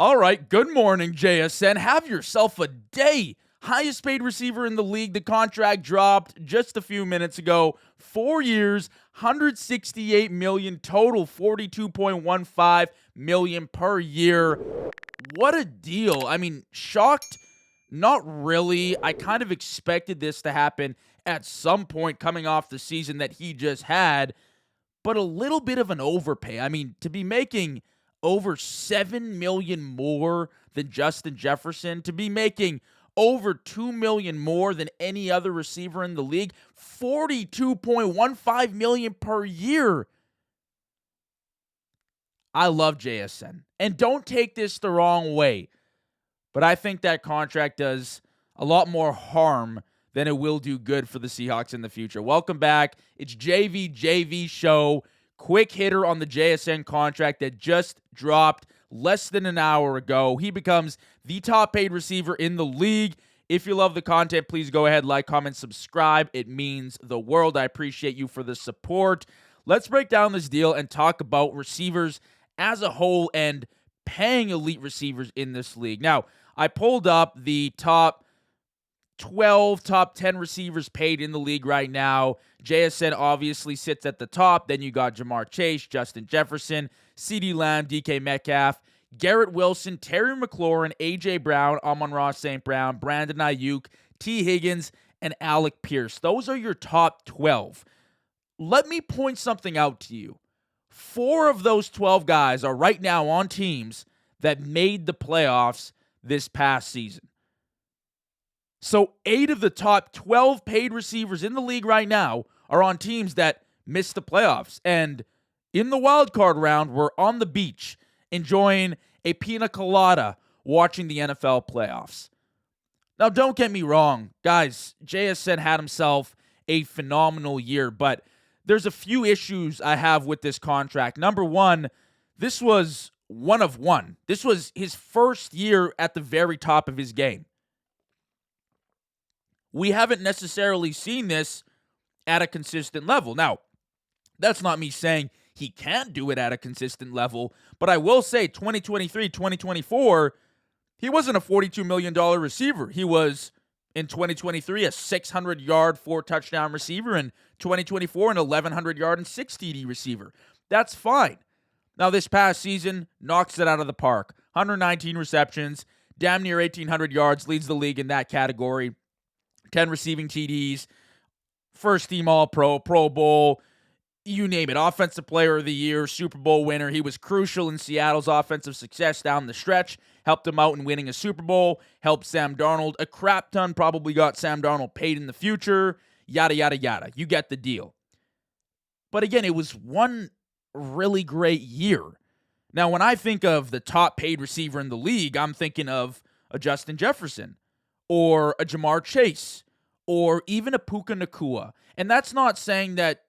All right, good morning, JSN. Have yourself a day. Highest paid receiver in the league. The contract dropped just a few minutes ago. 4 years, 168 million total, 42.15 million per year. What a deal. I mean, shocked? Not really. I kind of expected this to happen at some point coming off the season that he just had, but a little bit of an overpay. I mean, to be making over 7 million more than Justin Jefferson, to be making over 2 million more than any other receiver in the league, 42.15 million per year. I love JSN. And don't take this the wrong way, but I think that contract does a lot more harm than it will do good for the Seahawks in the future. Welcome back. It's JV Show. Quick hitter on the JSN contract that just dropped less than an hour ago. He becomes the top paid receiver in the league. If you love the content, please go ahead, like, comment, subscribe. It means the world. I appreciate you for the support. Let's break down this deal and talk about receivers as a whole and paying elite receivers in this league. Now, I pulled up the top 12, top 10 receivers paid in the league right now. JSN obviously sits at the top. Then you got Jamar Chase, Justin Jefferson, CeeDee Lamb, DK Metcalf, Garrett Wilson, Terry McLaurin, A.J. Brown, Amon-Ra St. Brown, Brandon Ayuk, T. Higgins, and Alec Pierce. Those are your top 12. Let me point something out to you. 4 of those 12 guys are right now on teams that made the playoffs this past season. So 8 of the top 12 paid receivers in the league right now are on teams that missed the playoffs. And in the wild card round, we're on the beach enjoying a pina colada watching the NFL playoffs. Now, don't get me wrong, guys. JSN had himself a phenomenal year, but there's a few issues I have with this contract. Number one, this was one of one. This was his first year at the very top of his game. We haven't necessarily seen this at a consistent level. Now, that's not me saying he can't do it at a consistent level, but I will say 2023, 2024, he wasn't a $42 million receiver. He was, in 2023, a 600-yard, 4-touchdown receiver, and 2024, an 1,100-yard and 6 TD receiver. That's fine. Now, this past season, knocks it out of the park. 119 receptions, damn near 1,800 yards, leads the league in that category. 10 receiving TDs, first team All-Pro, Pro Bowl, you name it. Offensive Player of the Year, Super Bowl winner. He was crucial in Seattle's offensive success down the stretch, helped them out in winning a Super Bowl, helped Sam Darnold a crap ton, probably got Sam Darnold paid in the future, yada, yada, yada. You get the deal. But again, it was one really great year. Now, when I think of the top paid receiver in the league, I'm thinking of a Justin Jefferson, or a Jamar Chase, or even a Puka Nacua. And that's not saying that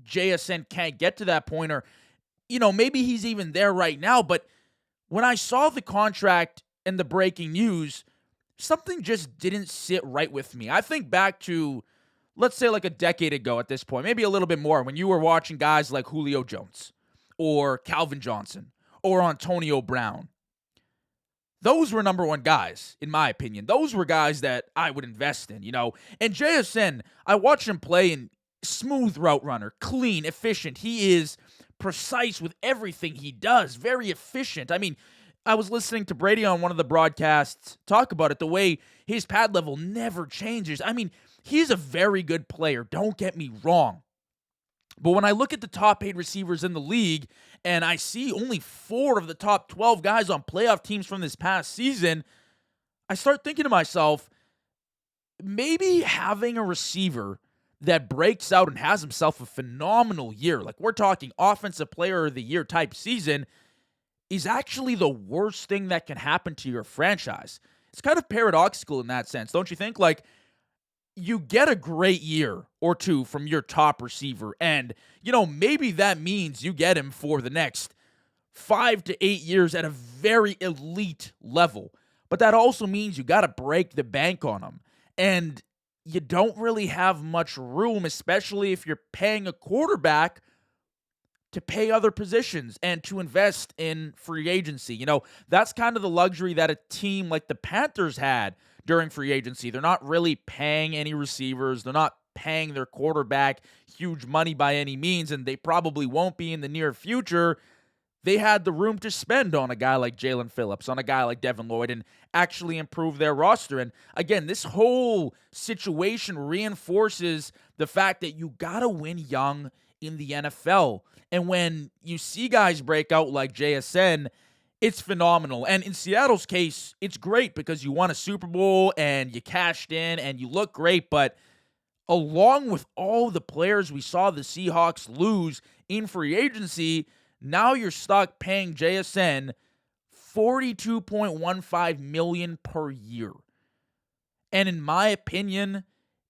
JSN can't get to that point, or, maybe he's even there right now. But when I saw the contract and the breaking news, something just didn't sit right with me. I think back to, let's say, like a decade ago at this point, maybe a little bit more, when you were watching guys like Julio Jones, or Calvin Johnson, or Antonio Brown. Those were number one guys, in my opinion. Those were guys that I would invest in, And JSN, I watched him play in smooth route runner, clean, efficient. He is precise with everything he does, very efficient. I mean, I was listening to Brady on one of the broadcasts talk about it, the way his pad level never changes. I mean, he's a very good player, don't get me wrong. But when I look at the top 8 receivers in the league, and I see only 4 of the top 12 guys on playoff teams from this past season, I start thinking to myself, maybe having a receiver that breaks out and has himself a phenomenal year, like we're talking Offensive Player of the Year type season, is actually the worst thing that can happen to your franchise. It's kind of paradoxical in that sense, don't you think? Like, you get a great year or two from your top receiver, and, maybe that means you get him for the next 5 to 8 years at a very elite level. But that also means you got to break the bank on him. And you don't really have much room, especially if you're paying a quarterback to pay other positions and to invest in free agency. That's kind of the luxury that a team like the Panthers had during free agency. They're not really paying any receivers. They're not paying their quarterback huge money by any means, and they probably won't be in the near future. They had the room to spend on a guy like Jalen Phillips, on a guy like Devin Lloyd, and actually improve their roster. And again, this whole situation reinforces the fact that you got to win young in the NFL. And when you see guys break out like JSN, it's phenomenal. And in Seattle's case, it's great because you won a Super Bowl and you cashed in and you look great. But along with all the players we saw the Seahawks lose in free agency, now you're stuck paying JSN $42.15 million per year. And in my opinion,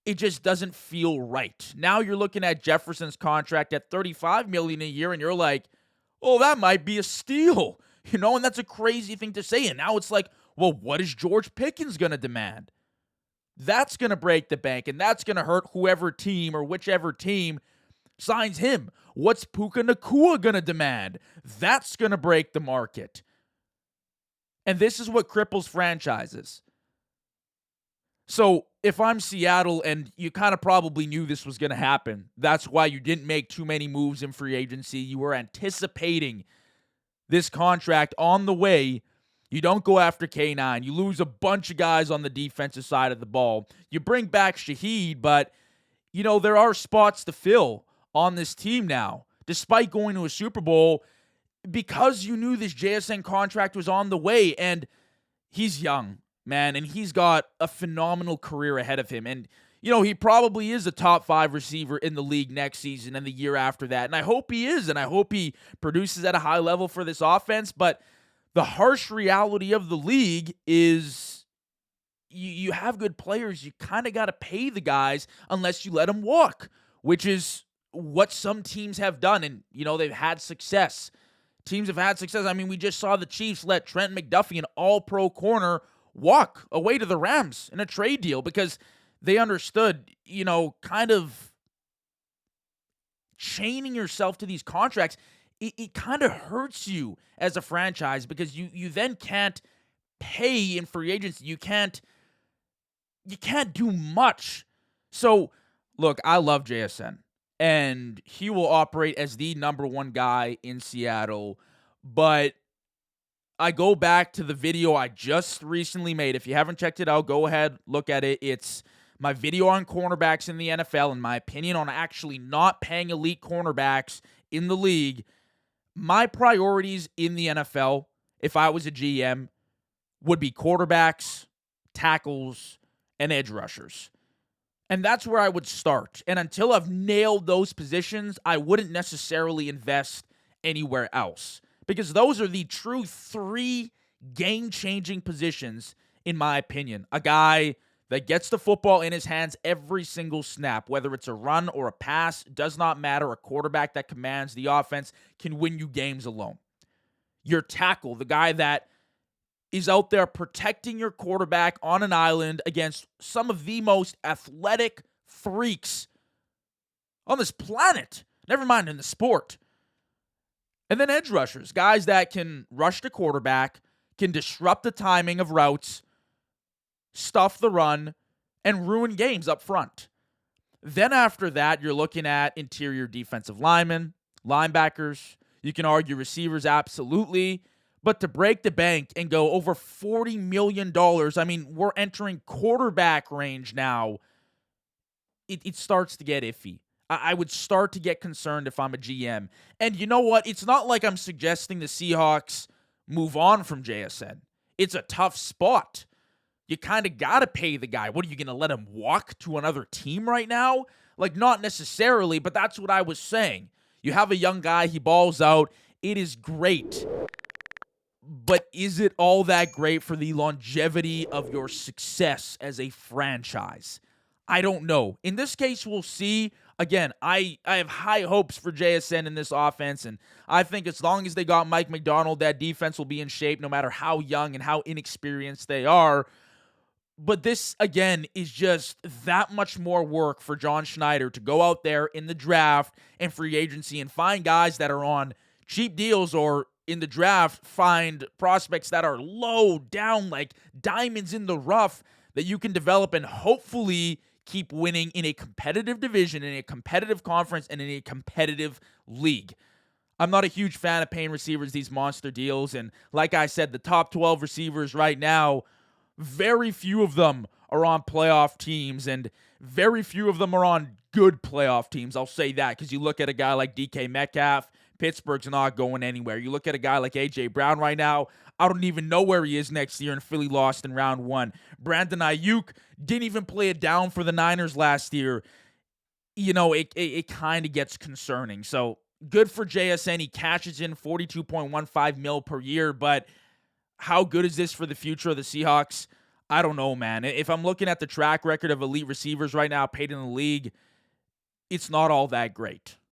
it just doesn't feel right. Now you're looking at Jefferson's contract at $35 million a year, and you're like, oh, that might be a steal. And that's a crazy thing to say. And now it's like, well, what is George Pickens going to demand? That's going to break the bank, and that's going to hurt whoever team or whichever team signs him. What's Puka Nacua going to demand? That's going to break the market. And this is what cripples franchises. So if I'm Seattle, and you kind of probably knew this was going to happen, that's why you didn't make too many moves in free agency. You were anticipating this contract on the way. You don't go after K9. You lose a bunch of guys on the defensive side of the ball. You bring back Shaheed, but, there are spots to fill on this team now. Despite going to a Super Bowl, because you knew this JSN contract was on the way, and he's young, man, and he's got a phenomenal career ahead of him. And, he probably is a top 5 receiver in the league next season and the year after that. And I hope he is, and I hope he produces at a high level for this offense. But the harsh reality of the league is you have good players. You kind of got to pay the guys unless you let them walk, which is what some teams have done. And, they've had success. Teams have had success. I mean, we just saw the Chiefs let Trent McDuffie, an all-pro corner, walk away to the Rams in a trade deal because they understood, kind of chaining yourself to these contracts. It kind of hurts you as a franchise because you then can't pay in free agency. You can't do much. So, look, I love JSN, and he will operate as the number one guy in Seattle. But I go back to the video I just recently made. If you haven't checked it out, go ahead, look at it. It's my video on cornerbacks in the NFL, and my opinion on actually not paying elite cornerbacks in the league. My priorities in the NFL, if I was a GM, would be quarterbacks, tackles, and edge rushers. And that's where I would start. And until I've nailed those positions, I wouldn't necessarily invest anywhere else. Because those are the true 3 game-changing positions, in my opinion. A guy that gets the football in his hands every single snap, whether it's a run or a pass, does not matter. A quarterback that commands the offense can win you games alone. Your tackle, the guy that is out there protecting your quarterback on an island against some of the most athletic freaks on this planet, never mind in the sport. And then edge rushers, guys that can rush the quarterback, can disrupt the timing of routes, stuff the run, and ruin games up front. Then after that, you're looking at interior defensive linemen, linebackers. You can argue receivers, absolutely. But to break the bank and go over $40 million, I mean, we're entering quarterback range now. It starts to get iffy. I would start to get concerned if I'm a GM. And you know what? It's not like I'm suggesting the Seahawks move on from JSN. It's a tough spot. You kind of got to pay the guy. What, are you going to let him walk to another team right now? Like, not necessarily, but that's what I was saying. You have a young guy, he balls out. It is great. But is it all that great for the longevity of your success as a franchise? I don't know. In this case, we'll see. Again, I have high hopes for JSN in this offense, and I think as long as they got Mike McDonald, that defense will be in shape no matter how young and how inexperienced they are. But this, again, is just that much more work for John Schneider to go out there in the draft and free agency and find guys that are on cheap deals, or in the draft, find prospects that are low down, like diamonds in the rough, that you can develop and hopefully keep winning in a competitive division, in a competitive conference, and in a competitive league. I'm not a huge fan of paying receivers these monster deals. And like I said, the top 12 receivers right now, very few of them are on playoff teams, and very few of them are on good playoff teams. I'll say that, because you look at a guy like DK Metcalf, Pittsburgh's not going anywhere. You look at a guy like A.J. Brown right now, I don't even know where he is next year, and Philly lost in round one. Brandon Ayuk didn't even play it down for the Niners last year. It kind of gets concerning. So good for JSN. He cashes in $42.15 million per year, but how good is this for the future of the Seahawks? I don't know, man. If I'm looking at the track record of elite receivers right now paid in the league, it's not all that great.